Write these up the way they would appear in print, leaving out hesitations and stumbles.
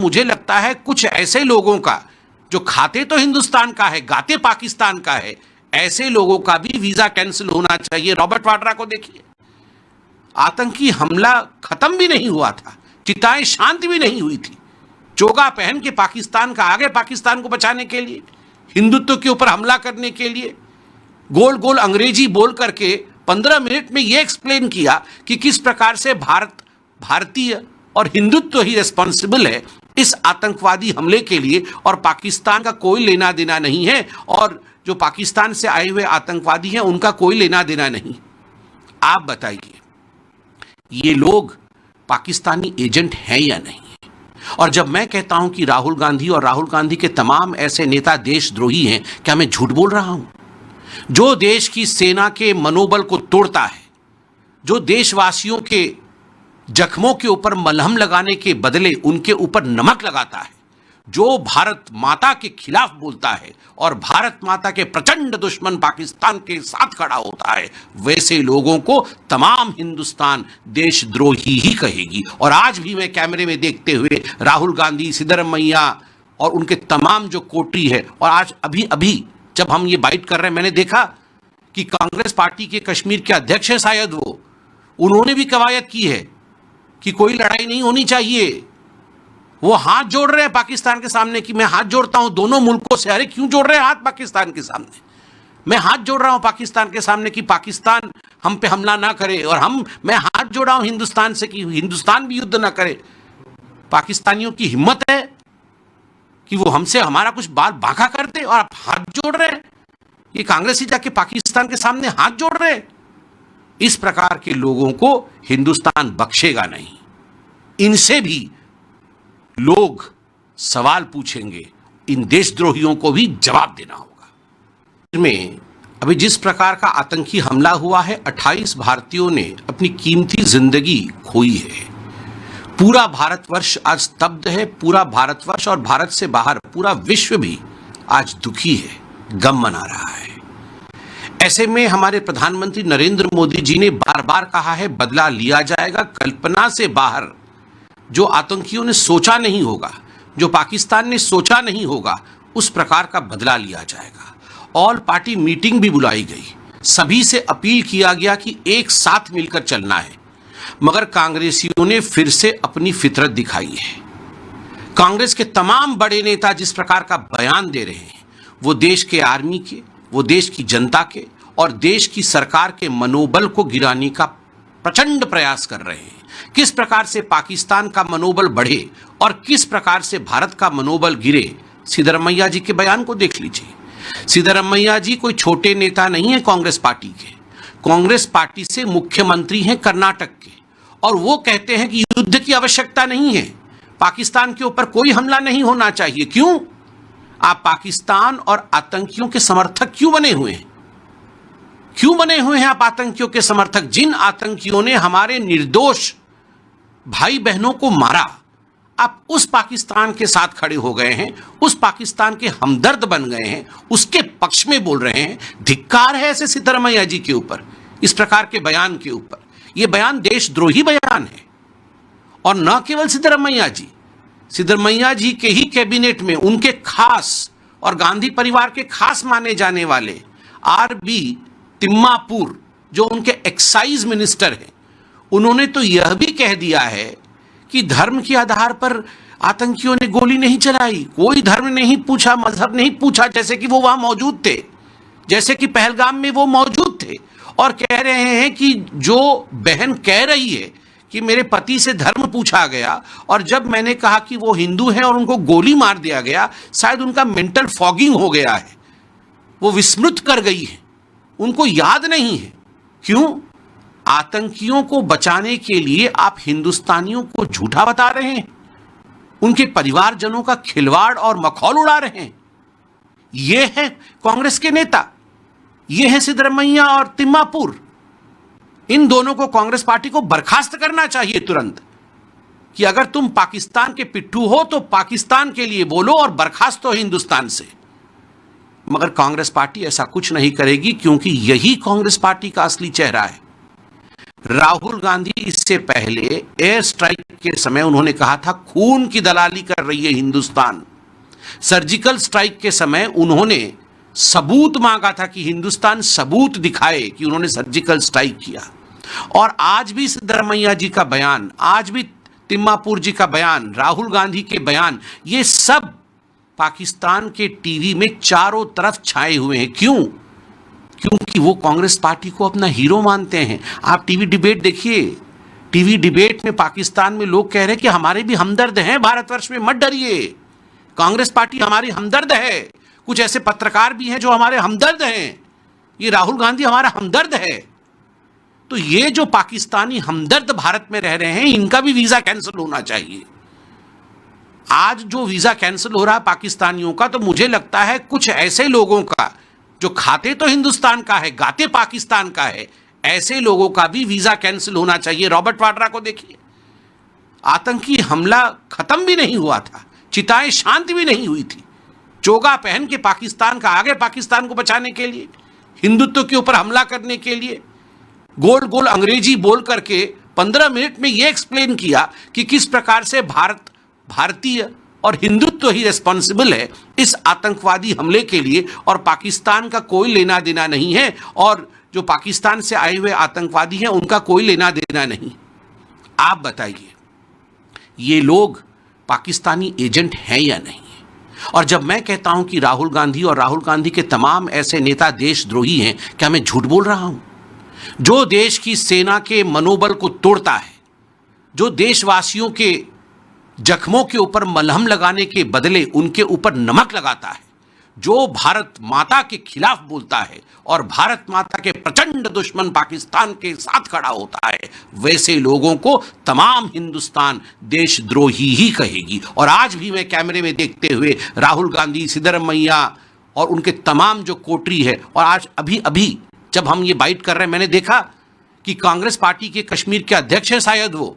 मुझे लगता है कुछ ऐसे लोगों का जो खाते तो हिंदुस्तान का है, गाते पाकिस्तान का है, ऐसे लोगों का भी वीजा कैंसिल होना चाहिए। रॉबर्ट वाड्रा को देखिए, आतंकी हमला खत्म भी नहीं हुआ था, चिताएं शांत भी नहीं हुई थी, चोगा पहन के पाकिस्तान का आगे, पाकिस्तान को बचाने के लिए, हिंदुत्व के ऊपर हमला करने के लिए गोल गोल अंग्रेजी बोल करके 15 मिनट में यह एक्सप्लेन किया कि किस प्रकार से भारतीय और हिंदुत्व ही रिस्पॉन्सिबल है इस आतंकवादी हमले के लिए, और पाकिस्तान का कोई लेना देना नहीं है, और जो पाकिस्तान से आए हुए आतंकवादी हैं उनका कोई लेना देना नहीं। आप बताइए, ये लोग पाकिस्तानी एजेंट हैं या नहीं? और जब मैं कहता हूं कि राहुल गांधी और राहुल गांधी के तमाम ऐसे नेता देशद्रोही हैं, क्या मैं झूठ बोल रहा हूं? जो देश की सेना के मनोबल को तोड़ता है, जो देशवासियों के जख्मों के ऊपर मलहम लगाने के बदले उनके ऊपर नमक लगाता है, जो भारत माता के खिलाफ बोलता है और भारत माता के प्रचंड दुश्मन पाकिस्तान के साथ खड़ा होता है, वैसे लोगों को तमाम हिंदुस्तान देशद्रोही ही कहेगी। और आज भी मैं कैमरे में देखते हुए राहुल गांधी, सिद्धरमैया और उनके तमाम जो कोटरी है, और आज अभी अभी जब हम ये बाइट कर रहे हैं, मैंने देखा कि कांग्रेस पार्टी के कश्मीर के अध्यक्ष हैं शायद उन्होंने भी कवायद की है कि कोई लड़ाई नहीं होनी चाहिए। वो हाथ जोड़ रहे हैं पाकिस्तान के सामने कि मैं हाथ जोड़ता हूं दोनों मुल्कों से। अरे क्यों जोड़ रहे हैं हाथ पाकिस्तान के सामने? मैं हाथ जोड़ रहा हूं पाकिस्तान के सामने कि पाकिस्तान हम पे हमला ना करे, और मैं हाथ जोड़ा हूं हिंदुस्तान से कि हिंदुस्तान भी युद्ध ना करे। पाकिस्तानियों की हिम्मत है कि वो हमसे हमारा कुछ बात बांका कर दे, और आप हाथ जोड़ रहे हैं। ये कांग्रेस ही जाके पाकिस्तान के सामने हाथ जोड़ रहे हैं। इस प्रकार के लोगों को हिंदुस्तान बख्शेगा नहीं। इनसे भी लोग सवाल पूछेंगे, इन देशद्रोहियों को भी जवाब देना होगा। में अभी जिस प्रकार का आतंकी हमला हुआ है, 28 भारतीयों ने अपनी कीमती जिंदगी खोई है। पूरा भारतवर्ष आज स्तब्ध है, पूरा भारतवर्ष और भारत से बाहर पूरा विश्व भी आज दुखी है, गम मना रहा है। ऐसे में हमारे प्रधानमंत्री नरेंद्र मोदी जी ने बार बार कहा है, बदला लिया जाएगा। कल्पना से बाहर जो आतंकियों ने सोचा नहीं होगा, जो पाकिस्तान ने सोचा नहीं होगा, उस प्रकार का बदला लिया जाएगा। ऑल पार्टी मीटिंग भी बुलाई गई, सभी से अपील किया गया कि एक साथ मिलकर चलना है, मगर कांग्रेसियों ने फिर से अपनी फितरत दिखाई है। कांग्रेस के तमाम बड़े नेता जिस प्रकार का बयान दे रहे हैं, वो देश के आर्मी के, वो देश की जनता के और देश की सरकार के मनोबल को गिराने का प्रचंड प्रयास कर रहे हैं। किस प्रकार से पाकिस्तान का मनोबल बढ़े और किस प्रकार से भारत का मनोबल गिरे, सिद्धरमैया जी के बयान को देख लीजिए। सिद्धरमैया जी कोई छोटे नेता नहीं है कांग्रेस पार्टी के। कांग्रेस पार्टी से मुख्यमंत्री हैं कर्नाटक के, और वो कहते हैं कि युद्ध की आवश्यकता नहीं है, पाकिस्तान के ऊपर कोई हमला नहीं होना चाहिए। क्यों? आप पाकिस्तान और आतंकियों के समर्थक क्यों बने हुए हैं? क्यों बने हुए हैं आप आतंकियों के समर्थक? जिन आतंकियों ने हमारे निर्दोष भाई बहनों को मारा, आप उस पाकिस्तान के साथ खड़े हो गए हैं, उस पाकिस्तान के हमदर्द बन गए हैं, उसके पक्ष में बोल रहे हैं। धिक्कार है ऐसे सिद्धरमैया जी के ऊपर, इस प्रकार के बयान के ऊपर। यह बयान देशद्रोही बयान है। और न केवल सिद्धरमैया जी के ही कैबिनेट में उनके खास और गांधी परिवार के खास माने जाने वाले आर.बी. तिम्मापुर, जो उनके एक्साइज मिनिस्टर हैं, उन्होंने तो यह भी कह दिया है कि धर्म के आधार पर आतंकियों ने गोली नहीं चलाई, कोई धर्म नहीं पूछा, मजहब नहीं पूछा, जैसे कि वो वहां मौजूद थे, जैसे कि पहलगाम में वो मौजूद थे। और कह रहे हैं कि जो बहन कह रही है कि मेरे पति से धर्म पूछा गया, और जब मैंने कहा कि वो हिंदू हैं और उनको गोली मार दिया गया, शायद उनका मेंटल फॉगिंग हो गया है, वो विस्मृत कर गई है, उनको याद नहीं है। क्यों? आतंकियों को बचाने के लिए आप हिंदुस्तानियों को झूठा बता रहे हैं, उनके परिवारजनों का खिलवाड़ और मखौल उड़ा रहे हैं। ये है कांग्रेस के नेता, ये है सिद्धरमैया और तिम्मापुर। इन दोनों को कांग्रेस पार्टी को बर्खास्त करना चाहिए तुरंत, कि अगर तुम पाकिस्तान के पिट्ठू हो तो पाकिस्तान के लिए बोलो और बर्खास्त हो हिंदुस्तान से। मगर कांग्रेस पार्टी ऐसा कुछ नहीं करेगी, क्योंकि यही कांग्रेस पार्टी का असली चेहरा है। राहुल गांधी इससे पहले एयर स्ट्राइक के समय उन्होंने कहा था खून की दलाली कर रही है हिंदुस्तान। सर्जिकल स्ट्राइक के समय उन्होंने सबूत मांगा था कि हिंदुस्तान सबूत दिखाए कि उन्होंने सर्जिकल स्ट्राइक किया। और आज भी सिद्धरमैया जी का बयान, आज भी तिम्मापुर जी का बयान, राहुल गांधी के बयान, ये सब पाकिस्तान के टीवी में चारों तरफ छाए हुए हैं। क्यों? क्योंकि वो कांग्रेस पार्टी को अपना हीरो मानते हैं। आप टीवी डिबेट देखिए, टीवी डिबेट में पाकिस्तान में लोग कह रहे हैं कि हमारे भी हमदर्द हैं भारतवर्ष में, मत डरिए, कांग्रेस पार्टी हमारी हमदर्द है। कुछ ऐसे पत्रकार भी हैं जो हमारे हमदर्द हैं, ये राहुल गांधी हमारा हमदर्द है। तो ये जो पाकिस्तानी हमदर्द भारत में रह रहे हैं, इनका भी वीजा कैंसिल होना चाहिए। आज जो वीजा कैंसिल हो रहा है पाकिस्तानियों का, तो मुझे लगता है कुछ ऐसे लोगों का जो खाते तो हिंदुस्तान का है, गाते पाकिस्तान का है, ऐसे लोगों का भी वीजा कैंसिल होना चाहिए। रॉबर्ट वाड्रा को देखिए, आतंकी हमला खत्म भी नहीं हुआ था, चिताएं शांत भी नहीं हुई थी, चोगा पहन के पाकिस्तान का आगे, पाकिस्तान को बचाने के लिए, हिंदुत्व के ऊपर हमला करने के लिए गोल गोल अंग्रेजी बोल करके 15 मिनट में यह एक्सप्लेन किया कि किस प्रकार से भारतीय और हिंदुत्व ही रिस्पॉन्सिबल है इस आतंकवादी हमले के लिए, और पाकिस्तान का कोई लेना देना नहीं है, और जो पाकिस्तान से आए हुए आतंकवादी हैं उनका कोई लेना देना नहीं। आप बताइए, ये लोग पाकिस्तानी एजेंट हैं या नहीं? और जब मैं कहता हूं कि राहुल गांधी और राहुल गांधी के तमाम ऐसे नेता देशद्रोही हैं, क्या मैं झूठ बोल रहा हूं? जो देश की सेना के मनोबल को तोड़ता है, जो देशवासियों के जख्मों के ऊपर मलहम लगाने के बदले उनके ऊपर नमक लगाता है, जो भारत माता के खिलाफ बोलता है और भारत माता के प्रचंड दुश्मन पाकिस्तान के साथ खड़ा होता है, वैसे लोगों को तमाम हिंदुस्तान देशद्रोही ही कहेगी। और आज भी मैं कैमरे में देखते हुए राहुल गांधी, सिद्धरमैया और उनके तमाम जो कोटरी है, और आज अभी जब हम ये बाइट कर रहे हैं, मैंने देखा कि कांग्रेस पार्टी के कश्मीर के अध्यक्ष हैं शायद वो,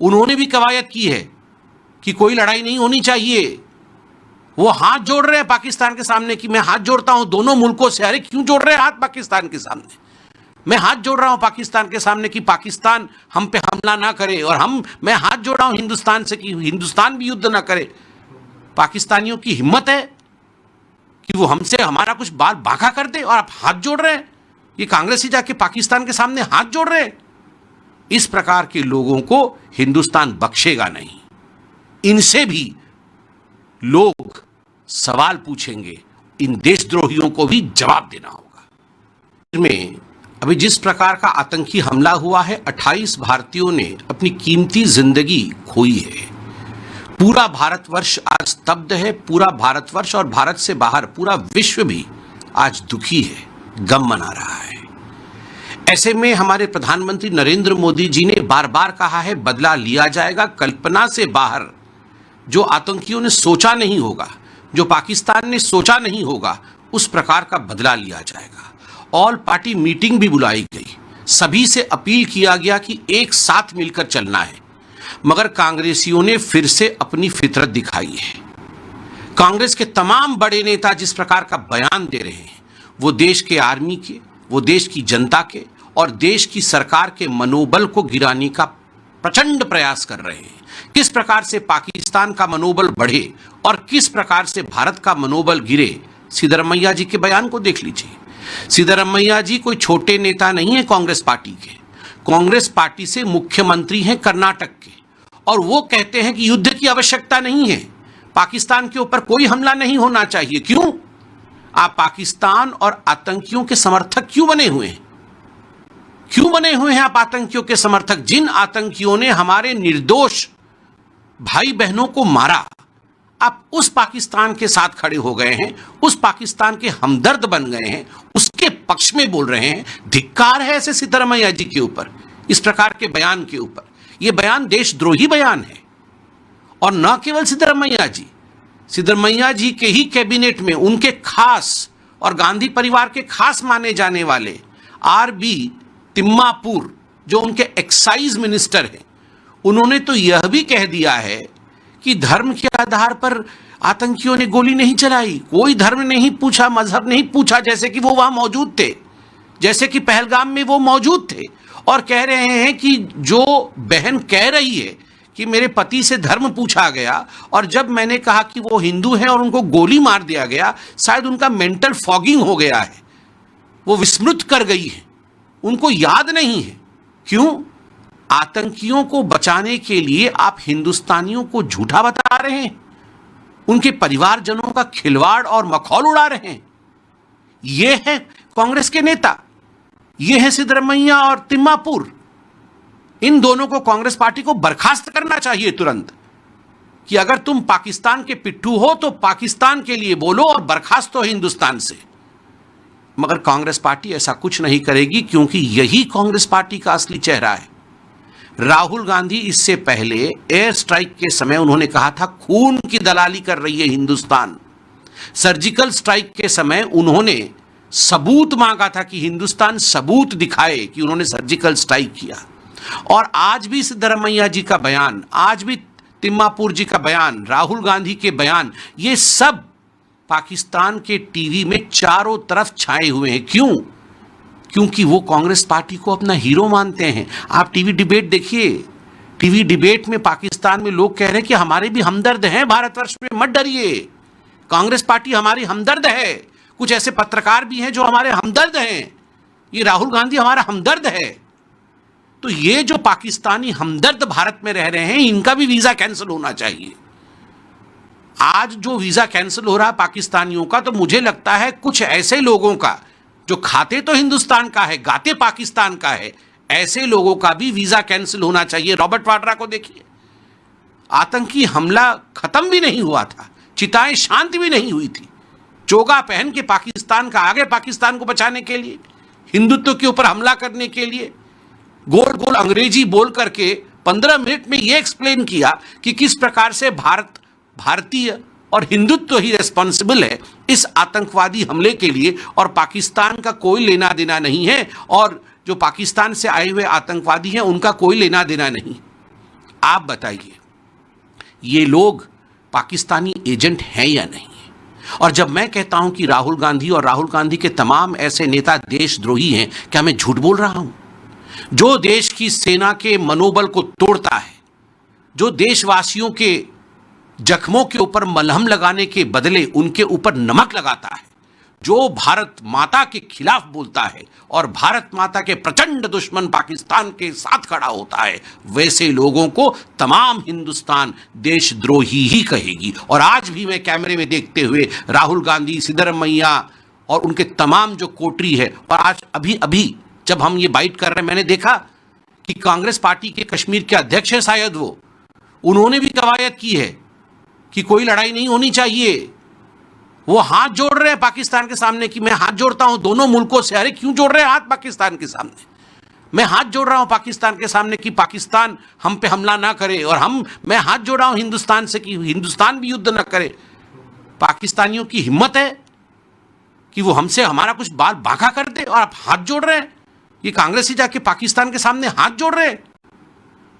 उन्होंने भी कवायद की है कि कोई लड़ाई नहीं होनी चाहिए। वो हाथ जोड़ रहे हैं पाकिस्तान के सामने कि मैं हाथ जोड़ता हूं दोनों मुल्कों से। अरे क्यों जोड़ रहे हैं हाथ पाकिस्तान के सामने? मैं हाथ जोड़ रहा हूं पाकिस्तान के सामने कि पाकिस्तान हम पे हमला ना करे, और मैं हाथ जोड़ रहा हूं हिंदुस्तान से कि हिंदुस्तान भी युद्ध ना करे। पाकिस्तानियों की हिम्मत है कि वो हमसे हमारा कुछ बाल बांका कर दे, और आप हाथ जोड़ रहे हैं। ये कांग्रेस ही जाके पाकिस्तान के सामने हाथ जोड़ रहे हैं। इस प्रकार के लोगों को हिंदुस्तान बख्शेगा नहीं। इनसे भी लोग सवाल पूछेंगे, इन देशद्रोहियों को भी जवाब देना होगा। में अभी जिस प्रकार का आतंकी हमला हुआ है, 28 भारतीयों ने अपनी कीमती जिंदगी खोई है। पूरा भारतवर्ष आज स्तब्ध है, पूरा भारतवर्ष और भारत से बाहर पूरा विश्व भी आज दुखी है, गम मना रहा है। ऐसे में हमारे प्रधानमंत्री नरेंद्र मोदी जी ने बार बार कहा है, बदला लिया जाएगा। कल्पना से बाहर जो आतंकियों ने सोचा नहीं होगा, जो पाकिस्तान ने सोचा नहीं होगा, उस प्रकार का बदला लिया जाएगा। ऑल पार्टी मीटिंग भी बुलाई गई, सभी से अपील किया गया कि एक साथ मिलकर चलना है, मगर कांग्रेसियों ने फिर से अपनी फितरत दिखाई है। कांग्रेस के तमाम बड़े नेता जिस प्रकार का बयान दे रहे हैं, वो देश के आर्मी के, वो देश की जनता के और देश की सरकार के मनोबल को गिराने का प्रचंड प्रयास कर रहे हैं। किस प्रकार से पाकिस्तान का मनोबल बढ़े और किस प्रकार से भारत का मनोबल गिरे, सिद्धरमैया जी के बयान को देख लीजिए। सिद्धरमैया जी कोई छोटे नेता नहीं है कांग्रेस पार्टी के। कांग्रेस पार्टी से मुख्यमंत्री हैं कर्नाटक के, और वो कहते हैं कि युद्ध की आवश्यकता नहीं है, पाकिस्तान के ऊपर कोई हमला नहीं होना चाहिए। क्यों? आप पाकिस्तान और आतंकियों के समर्थक क्यों बने हुए हैं? क्यों बने हुए हैं आप आतंकियों के समर्थक? जिन आतंकियों ने हमारे निर्दोष भाई बहनों को मारा, आप उस पाकिस्तान के साथ खड़े हो गए हैं, उस पाकिस्तान के हमदर्द बन गए हैं, उसके पक्ष में बोल रहे हैं। धिक्कार है ऐसे सिद्धरमैया जी के ऊपर, इस प्रकार के बयान के ऊपर। यह बयान देशद्रोही बयान है। और न केवल सिद्धरमैया जी के ही कैबिनेट में उनके खास और गांधी परिवार के खास माने जाने वाले आरबी तिम्मापुर, जो उनके एक्साइज मिनिस्टर हैं, उन्होंने तो यह भी कह दिया है कि धर्म के आधार पर आतंकियों ने गोली नहीं चलाई, कोई धर्म नहीं पूछा, मजहब नहीं पूछा, जैसे कि वो वहां मौजूद थे, जैसे कि पहलगाम में वो मौजूद थे। और कह रहे हैं कि जो बहन कह रही है कि मेरे पति से धर्म पूछा गया और जब मैंने कहा कि वो हिंदू हैं और उनको गोली मार दिया गया, शायद उनका मेंटल फॉगिंग हो गया है, वो विस्मृत कर गई है, उनको याद नहीं है। क्यों? आतंकियों को बचाने के लिए आप हिंदुस्तानियों को झूठा बता रहे हैं, उनके परिवारजनों का खिलवाड़ और मखौल उड़ा रहे हैं। ये है कांग्रेस के नेता, ये है सिद्धरमैया और तिम्मापुर। इन दोनों को कांग्रेस पार्टी को बर्खास्त करना चाहिए तुरंत कि अगर तुम पाकिस्तान के पिट्ठू हो तो पाकिस्तान के लिए बोलो और बर्खास्त हो हिंदुस्तान से। मगर कांग्रेस पार्टी ऐसा कुछ नहीं करेगी, क्योंकि यही कांग्रेस पार्टी का असली चेहरा है। राहुल गांधी इससे पहले एयर स्ट्राइक के समय उन्होंने कहा था खून की दलाली कर रही है हिंदुस्तान। सर्जिकल स्ट्राइक के समय उन्होंने सबूत मांगा था कि हिंदुस्तान सबूत दिखाए कि उन्होंने सर्जिकल स्ट्राइक किया। और आज भी सिद्धरमैया जी का बयान, आज भी तिम्मापुर जी का बयान, राहुल गांधी के बयान, ये सब पाकिस्तान के टीवी में चारों तरफ छाए हुए हैं। क्यों? क्योंकि वो कांग्रेस पार्टी को अपना हीरो मानते हैं। आप टीवी डिबेट देखिए, टीवी डिबेट में पाकिस्तान में लोग कह रहे हैं कि हमारे भी हमदर्द हैं भारतवर्ष में, मत डरिए, कांग्रेस पार्टी हमारी हमदर्द है। कुछ ऐसे पत्रकार भी हैं जो हमारे हमदर्द हैं, ये राहुल गांधी हमारा हमदर्द है। तो ये जो पाकिस्तानी हमदर्द भारत में रह रहे हैं, इनका भी वीजा कैंसिल होना चाहिए। आज जो वीजा कैंसिल हो रहा है पाकिस्तानियों का, तो मुझे लगता है कुछ ऐसे लोगों का जो खाते तो हिंदुस्तान का है, गाते पाकिस्तान का है, ऐसे लोगों का भी वीजा कैंसिल होना चाहिए। रॉबर्ट वाड्रा को देखिए, आतंकी हमला खत्म भी नहीं हुआ था, चिताएं शांत भी नहीं हुई थी, चोगा पहन के पाकिस्तान का आगे, पाकिस्तान को बचाने के लिए, हिंदुत्व के ऊपर हमला करने के लिए गोल गोल अंग्रेजी बोल करके 15 मिनट में यह एक्सप्लेन किया कि किस प्रकार से भारतीय और हिंदुत्व ही रिस्पॉन्सिबल है इस आतंकवादी हमले के लिए, और पाकिस्तान का कोई लेना देना नहीं है, और जो पाकिस्तान से आए हुए आतंकवादी हैं उनका कोई लेना देना नहीं। आप बताइए, ये लोग पाकिस्तानी एजेंट हैं या नहीं? और जब मैं कहता हूं कि राहुल गांधी और राहुल गांधी के तमाम ऐसे नेता देशद्रोही हैं, क्या मैं झूठ बोल रहा हूं? जो देश की सेना के मनोबल को तोड़ता है, जो देशवासियों के जख्मों के ऊपर मलहम लगाने के बदले उनके ऊपर नमक लगाता है, जो भारत माता के खिलाफ बोलता है और भारत माता के प्रचंड दुश्मन पाकिस्तान के साथ खड़ा होता है, वैसे लोगों को तमाम हिंदुस्तान देशद्रोही ही कहेगी। और आज भी मैं कैमरे में देखते हुए राहुल गांधी, सिद्धरमैया और उनके तमाम जो कोटरी है, और आज अभी अभी जब हम ये बाइट कर रहे हैं, मैंने देखा कि कांग्रेस पार्टी के कश्मीर के अध्यक्ष हैं शायद वो, उन्होंने भी कवायद की है कि कोई लड़ाई नहीं होनी चाहिए। वो हाथ जोड़ रहे हैं पाकिस्तान के सामने कि मैं हाथ जोड़ता हूं दोनों मुल्कों से। अरे क्यों जोड़ रहे हैं हाथ पाकिस्तान के सामने? मैं हाथ जोड़ रहा हूं पाकिस्तान के सामने कि पाकिस्तान हम पे हमला ना करे, और मैं हाथ जोड़ रहा हूं हिंदुस्तान से कि हिंदुस्तान भी युद्ध ना करे। पाकिस्तानियों की हिम्मत है कि वो हमसे हमारा कुछ बाल बांका कर दे, और आप हाथ जोड़ रहे हैं। ये कांग्रेस ही जाके पाकिस्तान के सामने हाथ जोड़ रहे हैं।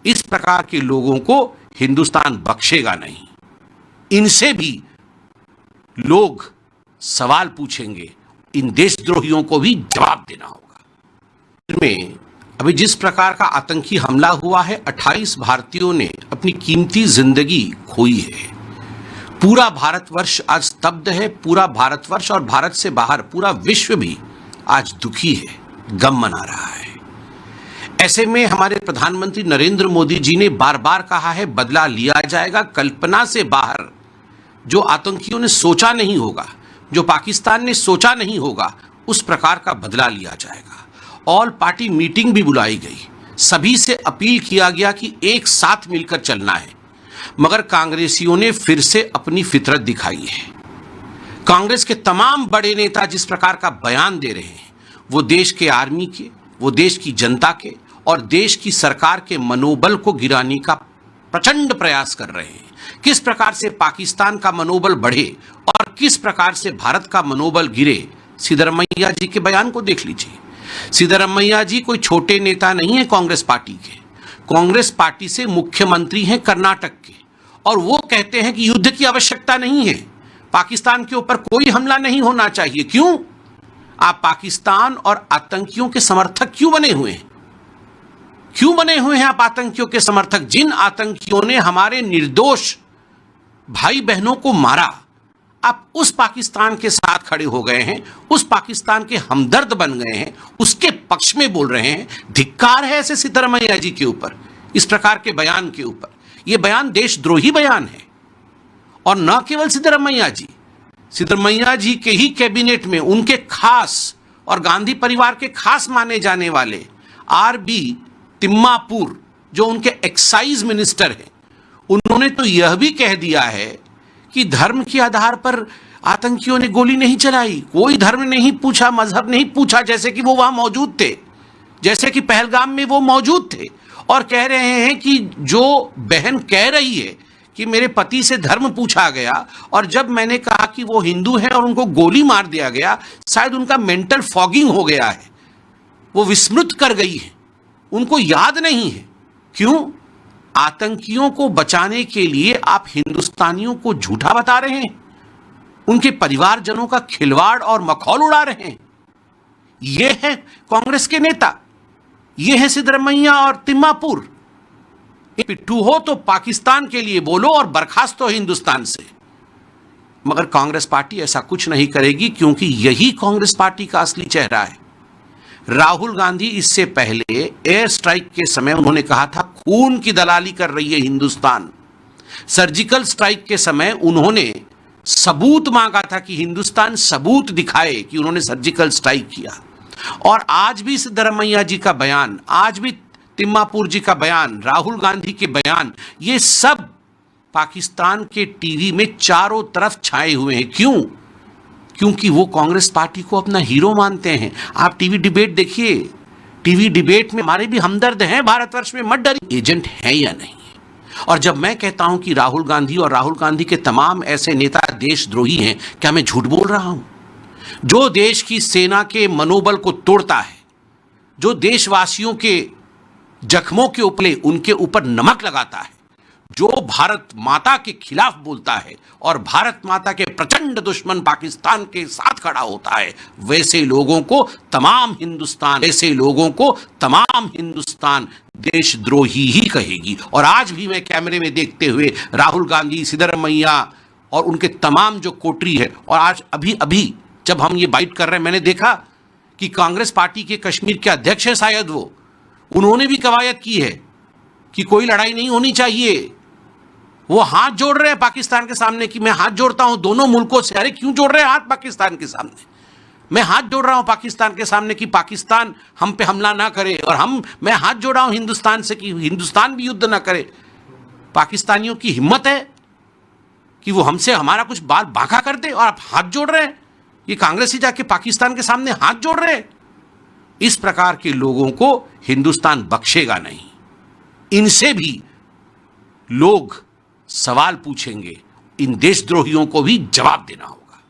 इस प्रकार के लोगों को हिंदुस्तान बख्शेगा नहीं। इनसे भी लोग सवाल पूछेंगे, इन देशद्रोहियों को भी जवाब देना होगा। में अभी जिस प्रकार का आतंकी हमला हुआ है, 28 भारतीयों ने अपनी कीमती जिंदगी खोई है। पूरा भारतवर्ष आज स्तब्ध है, पूरा भारतवर्ष और भारत से बाहर पूरा विश्व भी आज दुखी है, गम मना रहा है। ऐसे में हमारे प्रधानमंत्री नरेंद्र मोदी जी ने बार बार कहा है बदला लिया जाएगा। कल्पना से बाहर जो आतंकियों ने सोचा नहीं होगा, जो पाकिस्तान ने सोचा नहीं होगा, उस प्रकार का बदला लिया जाएगा। ऑल पार्टी मीटिंग भी बुलाई गई, सभी से अपील किया गया कि एक साथ मिलकर चलना है, मगर कांग्रेसियों ने फिर से अपनी फितरत दिखाई है। कांग्रेस के तमाम बड़े नेता जिस प्रकार का बयान दे रहे हैं, वो देश के आर्मी के, वो देश की जनता के और देश की सरकार के मनोबल को गिराने का प्रचंड प्रयास कर रहे हैं। किस प्रकार से पाकिस्तान का मनोबल बढ़े और किस प्रकार से भारत का मनोबल गिरे, सिद्धरमैया जी के बयान को देख लीजिए। सिद्धरमैया जी कोई छोटे नेता नहीं है कांग्रेस पार्टी के। कांग्रेस पार्टी से मुख्यमंत्री हैं कर्नाटक के, और वो कहते हैं कि युद्ध की आवश्यकता नहीं है, पाकिस्तान के ऊपर कोई हमला नहीं होना चाहिए। क्यों? आप पाकिस्तान और आतंकियों के समर्थक क्यों बने हुए हैं? क्यों बने हुए हैं आप आतंकियों के समर्थक, जिन आतंकियों ने हमारे निर्दोष भाई बहनों को मारा? आप उस पाकिस्तान के साथ खड़े हो गए हैं, उस पाकिस्तान के हमदर्द बन गए हैं, उसके पक्ष में बोल रहे हैं। धिक्कार है ऐसे सिद्धरमैया जी के ऊपर, इस प्रकार के बयान के ऊपर। यह बयान देशद्रोही बयान है। और न केवल सिद्धरमैया जी के ही कैबिनेट में उनके खास और गांधी परिवार के खास माने जाने वाले आरबी तिम्मापुर, जो उनके एक्साइज मिनिस्टर हैं, उन्होंने तो यह भी कह दिया है कि धर्म के आधार पर आतंकियों ने गोली नहीं चलाई, कोई धर्म नहीं पूछा, मजहब नहीं पूछा, जैसे कि वो वहां मौजूद थे, जैसे कि पहलगाम में वो मौजूद थे। और कह रहे हैं कि जो बहन कह रही है कि मेरे पति से धर्म पूछा गया और जब मैंने कहा कि वो हिंदू हैं और उनको गोली मार दिया गया, शायद उनका मेंटल फॉगिंग हो गया है, वो विस्मृत कर गई है, उनको याद नहीं है। क्यों? आतंकियों को बचाने के लिए आप हिंदुस्तानियों को झूठा बता रहे हैं, उनके परिवारजनों का खिलवाड़ और मखौल उड़ा रहे हैं। ये है कांग्रेस के नेता, ये है सिद्धरमैया और तिम्मापुर। पिट्ठू हो तो पाकिस्तान के लिए बोलो और बर्खास्त हो हिंदुस्तान से। मगर कांग्रेस पार्टी ऐसा कुछ नहीं करेगी, क्योंकि यही कांग्रेस पार्टी का असली चेहरा है। राहुल गांधी इससे पहले एयर स्ट्राइक के समय उन्होंने कहा था खून की दलाली कर रही है हिंदुस्तान। सर्जिकल स्ट्राइक के समय उन्होंने सबूत मांगा था कि हिंदुस्तान सबूत दिखाए कि उन्होंने सर्जिकल स्ट्राइक किया। और आज भी सिद्धरमैया जी का बयान, आज भी तिम्मापुर जी का बयान, राहुल गांधी के बयान, ये सब पाकिस्तान के टीवी में चारों तरफ छाए हुए हैं। क्यों? क्योंकि वो कांग्रेस पार्टी को अपना हीरो मानते हैं। आप टीवी डिबेट देखिए, टीवी डिबेट में हमारे भी हमदर्द हैं भारतवर्ष में, मत डरिए, एजेंट है या नहीं। और जब मैं कहता हूं कि राहुल गांधी और राहुल गांधी के तमाम ऐसे नेता देशद्रोही हैं, क्या मैं झूठ बोल रहा हूं? जो देश की सेना के मनोबल को तोड़ता है, जो देशवासियों के जख्मों के ऊपर उनके ऊपर नमक लगाता है, जो भारत माता के खिलाफ बोलता है और भारत माता के प्रचंड दुश्मन पाकिस्तान के साथ खड़ा होता है, वैसे लोगों को तमाम हिंदुस्तान देशद्रोही ही कहेगी। और आज भी मैं कैमरे में देखते हुए राहुल गांधी, सिद्धरमैया और उनके तमाम जो कोटरी है, और आज अभी जब हम ये बाइट कर रहे हैं, मैंने देखा कि कांग्रेस पार्टी के कश्मीर के अध्यक्ष हैं शायद वो, उन्होंने भी कवायद की है कि कोई लड़ाई नहीं होनी चाहिए। वो हाथ जोड़ रहे हैं पाकिस्तान के सामने कि मैं हाथ जोड़ता हूं दोनों मुल्कों से। अरे क्यों जोड़ रहे हैं हाथ पाकिस्तान के सामने? मैं हाथ जोड़ रहा हूं पाकिस्तान के सामने कि पाकिस्तान हम पे हमला ना करे, और मैं हाथ जोड़ रहा हूं हिंदुस्तान से कि हिंदुस्तान भी युद्ध ना करे। पाकिस्तानियों की हिम्मत है कि वो हमसे हमारा कुछ बाल बांका कर दे, और आप हाथ जोड़ रहे हैं। ये कांग्रेस ही जाके पाकिस्तान के सामने हाथ जोड़ रहे हैं। इस प्रकार के लोगों को हिंदुस्तान बख्शेगा नहीं। इनसे भी लोग सवाल पूछेंगे, इन देशद्रोहियों को भी जवाब देना होगा।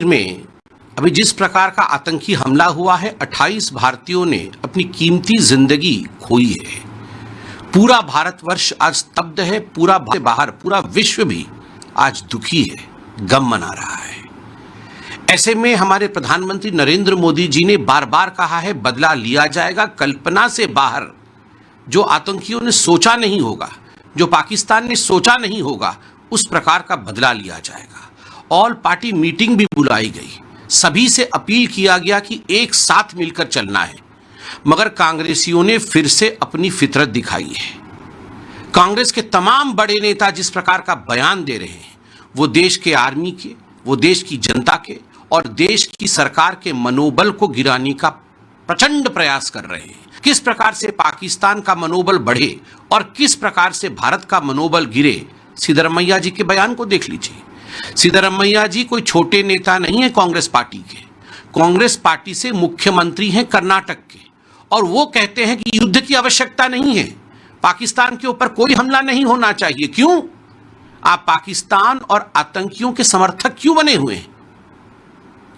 में अभी जिस प्रकार का आतंकी हमला हुआ है, 28 भारतीयों ने अपनी कीमती जिंदगी खोई है। पूरा भारतवर्ष आज स्तब्ध है, पूरा बाहर पूरा विश्व भी आज दुखी है, गम मना रहा है। ऐसे में हमारे प्रधानमंत्री नरेंद्र मोदी जी ने बार बार कहा है बदला लिया जाएगा। कल्पना से बाहर जो आतंकियों ने सोचा नहीं होगा, जो पाकिस्तान ने सोचा नहीं होगा, उस प्रकार का बदला लिया जाएगा। ऑल पार्टी मीटिंग भी बुलाई गई, सभी से अपील किया गया कि एक साथ मिलकर चलना है। मगर कांग्रेसियों ने फिर से अपनी फितरत दिखाई है। कांग्रेस के तमाम बड़े नेता जिस प्रकार का बयान दे रहे हैं, वो देश के आर्मी के, वो देश की जनता के और देश की सरकार के मनोबल को गिराने का प्रचंड प्रयास कर रहे हैं। किस प्रकार से पाकिस्तान का मनोबल बढ़े और किस प्रकार से भारत का मनोबल गिरे, सिद्धरमैया जी के बयान को देख लीजिए। सिद्धरमैया जी कोई छोटे नेता नहीं है कांग्रेस पार्टी के। कांग्रेस पार्टी से मुख्यमंत्री हैं कर्नाटक के, और वो कहते हैं कि युद्ध की आवश्यकता नहीं है, पाकिस्तान के ऊपर कोई हमला नहीं होना चाहिए। क्यों? आप पाकिस्तान और आतंकियों के समर्थक क्यों बने हुए हैं?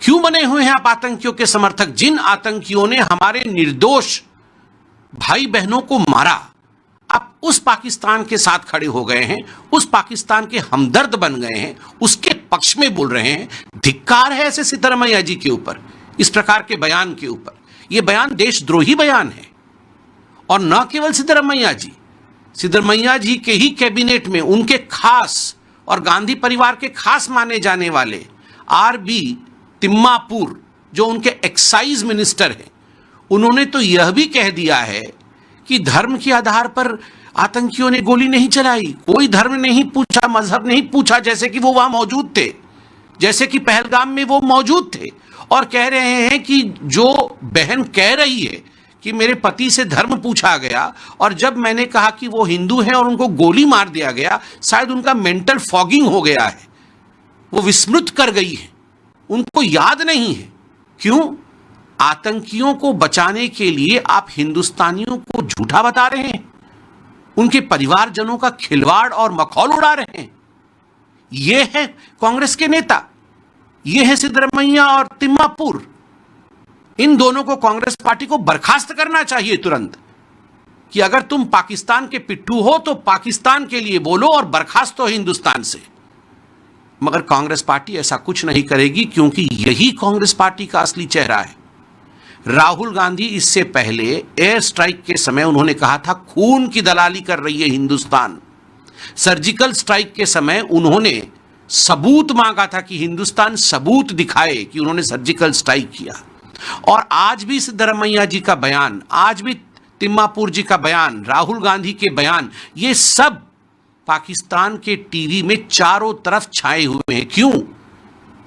क्यों बने हुए हैं आप आतंकियों के समर्थक, जिन आतंकियों ने हमारे निर्दोष भाई बहनों को मारा? आप उस पाकिस्तान के साथ खड़े हो गए हैं, उस पाकिस्तान के हमदर्द बन गए हैं, उसके पक्ष में बोल रहे हैं। धिक्कार है ऐसे सिद्धरमैया जी के ऊपर, इस प्रकार के बयान के ऊपर। यह बयान देशद्रोही बयान है। और न केवल सिद्धरमैया जी के ही कैबिनेट में उनके खास और गांधी परिवार के खास माने जाने वाले आर.बी. तिम्मापुर, जो उनके एक्साइज मिनिस्टर हैं, उन्होंने तो यह भी कह दिया है कि धर्म के आधार पर आतंकियों ने गोली नहीं चलाई, कोई धर्म नहीं पूछा, मजहब नहीं पूछा, जैसे कि वो वहां मौजूद थे, जैसे कि पहलगाम में वो मौजूद थे। और कह रहे हैं कि जो बहन कह रही है कि मेरे पति से धर्म पूछा गया और जब मैंने कहा कि वो हिंदू हैं और उनको गोली मार दिया गया, शायद उनका मेंटल फॉगिंग हो गया है, वो विस्मृत कर गई है, उनको याद नहीं है। क्यों? आतंकियों को बचाने के लिए आप हिंदुस्तानियों को झूठा बता रहे हैं, उनके परिवारजनों का खिलवाड़ और मखौल उड़ा रहे हैं। ये है कांग्रेस के नेता, ये है सिद्धरमैया और तिम्मापुर। इन दोनों को कांग्रेस पार्टी को बर्खास्त करना चाहिए तुरंत, कि अगर तुम पाकिस्तान के पिट्ठू हो तो पाकिस्तान के लिए बोलो और बर्खास्त हो हिंदुस्तान से। मगर कांग्रेस पार्टी ऐसा कुछ नहीं करेगी, क्योंकि यही कांग्रेस पार्टी का असली चेहरा है। राहुल गांधी इससे पहले एयर स्ट्राइक के समय उन्होंने कहा था खून की दलाली कर रही है हिंदुस्तान। सर्जिकल स्ट्राइक के समय उन्होंने सबूत मांगा था कि हिंदुस्तान सबूत दिखाए कि उन्होंने सर्जिकल स्ट्राइक किया। और आज भी सिद्धरमैया जी का बयान, आज भी तिम्मापुर जी का बयान, राहुल गांधी के बयान, ये सब पाकिस्तान के टीवी में चारों तरफ छाए हुए हैं। क्यों?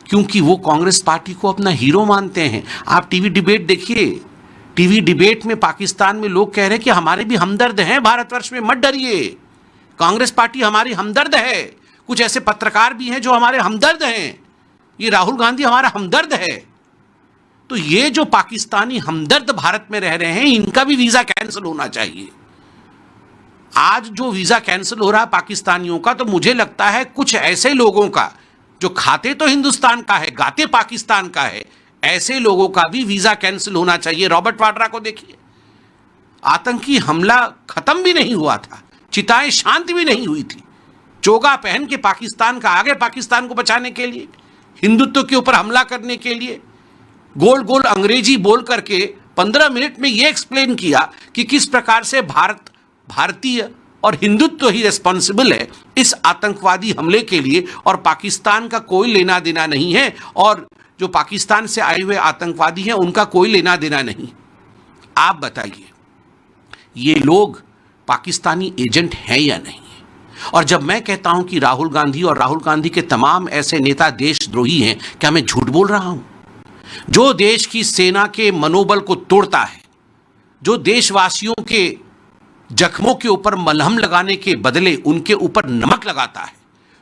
क्योंकि वो कांग्रेस पार्टी को अपना हीरो मानते हैं। आप टीवी डिबेट देखिए, टीवी डिबेट में पाकिस्तान में लोग कह रहे हैं कि हमारे भी हमदर्द हैं भारतवर्ष में, मत डरिए, कांग्रेस पार्टी हमारी हमदर्द है। कुछ ऐसे पत्रकार भी हैं जो हमारे हमदर्द हैं, ये राहुल गांधी हमारा हमदर्द है। तो ये जो पाकिस्तानी हमदर्द भारत में रह रहे हैं, इनका भी वीजा कैंसिल होना चाहिए। आज जो वीजा कैंसिल हो रहा है पाकिस्तानियों का, तो मुझे लगता है कुछ ऐसे लोगों का जो खाते तो हिंदुस्तान का है, गाते पाकिस्तान का है, ऐसे लोगों का भी वीजा कैंसिल होना चाहिए। रॉबर्ट वाड्रा को देखिए, आतंकी हमला खत्म भी नहीं हुआ था, चिताएं शांत भी नहीं हुई थी, चोगा पहन के पाकिस्तान का आगे, पाकिस्तान को बचाने के लिए, हिंदुत्व के ऊपर हमला करने के लिए गोल गोल अंग्रेजी बोल करके 15 मिनट में यह एक्सप्लेन किया कि किस प्रकार से भारतीय और हिंदुत्व ही रिस्पॉन्सिबल है इस आतंकवादी हमले के लिए, और पाकिस्तान का कोई लेना देना नहीं है, और जो पाकिस्तान से आए हुए आतंकवादी हैं उनका कोई लेना देना नहीं। आप बताइए, ये लोग पाकिस्तानी एजेंट हैं या नहीं? और जब मैं कहता हूं कि राहुल गांधी और राहुल गांधी के तमाम ऐसे नेता देशद्रोही हैं, क्या मैं झूठ बोल रहा हूं? जो देश की सेना के मनोबल को तोड़ता है, जो देशवासियों के जख्मों के ऊपर मलहम लगाने के बदले उनके ऊपर नमक लगाता है,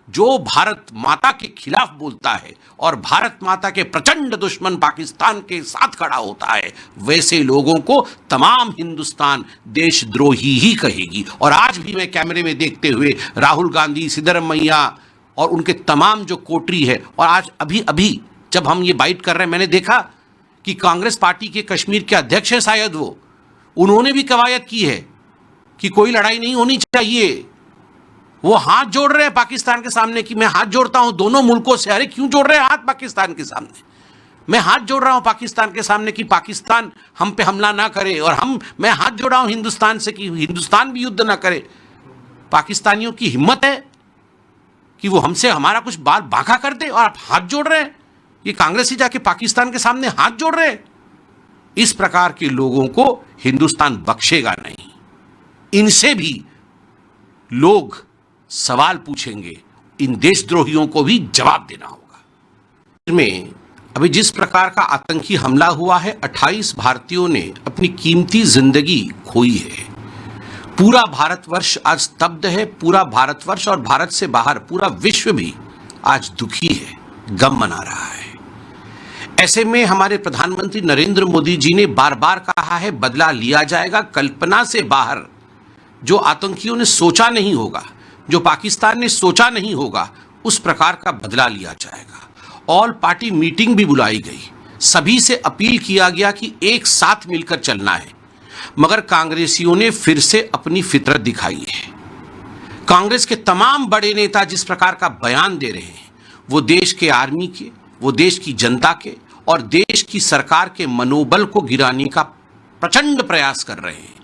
जो भारत माता के खिलाफ बोलता है और भारत माता के प्रचंड दुश्मन पाकिस्तान के साथ खड़ा होता है, वैसे लोगों को तमाम हिंदुस्तान देशद्रोही ही कहेगी। और आज भी मैं कैमरे में देखते हुए राहुल गांधी, सिद्धरमैया और उनके तमाम जो कोटरी है, और आज अभी जब हम ये बाइट कर रहे हैं, मैंने देखा कि कांग्रेस पार्टी के कश्मीर के अध्यक्ष हैं शायद वो, उन्होंने भी कवायद की है कि कोई लड़ाई नहीं होनी चाहिए। वो हाथ जोड़ रहे हैं पाकिस्तान के सामने कि मैं हाथ जोड़ता हूं दोनों मुल्कों से। अरे क्यों जोड़ रहे हैं हाथ पाकिस्तान के सामने? मैं हाथ जोड़ रहा हूं पाकिस्तान के सामने कि पाकिस्तान हम पे हमला ना करे, और मैं हाथ जोड़ रहा हूं हिंदुस्तान से कि हिंदुस्तान भी युद्ध ना करे। पाकिस्तानियों की हिम्मत है कि वो हमसे हमारा कुछ बाल बांका कर दे, और आप हाथ जोड़ रहे हैं। ये कांग्रेस ही जाके पाकिस्तान के सामने हाथ जोड़ रहे हैं। इस प्रकार के लोगों को हिंदुस्तान बख्शेगा नहीं। इनसे भी लोग सवाल पूछेंगे, इन देशद्रोहियों को भी जवाब देना होगा। में अभी जिस प्रकार का आतंकी हमला हुआ है, 28 भारतीयों ने अपनी कीमती जिंदगी खोई है। पूरा भारतवर्ष आज स्तब्ध है, पूरा भारतवर्ष और भारत से बाहर पूरा विश्व भी आज दुखी है, गम मना रहा है। ऐसे में हमारे प्रधानमंत्री नरेंद्र मोदी जी ने बार बार कहा है बदला लिया जाएगा। कल्पना से बाहर जो आतंकियों ने सोचा नहीं होगा, जो पाकिस्तान ने सोचा नहीं होगा, उस प्रकार का बदला लिया जाएगा। ऑल पार्टी मीटिंग भी बुलाई गई, सभी से अपील किया गया कि एक साथ मिलकर चलना है, मगर कांग्रेसियों ने फिर से अपनी फितरत दिखाई है। कांग्रेस के तमाम बड़े नेता जिस प्रकार का बयान दे रहे हैं, वो देश के आर्मी के, वो देश की जनता के और देश की सरकार के मनोबल को गिराने का प्रचंड प्रयास कर रहे हैं।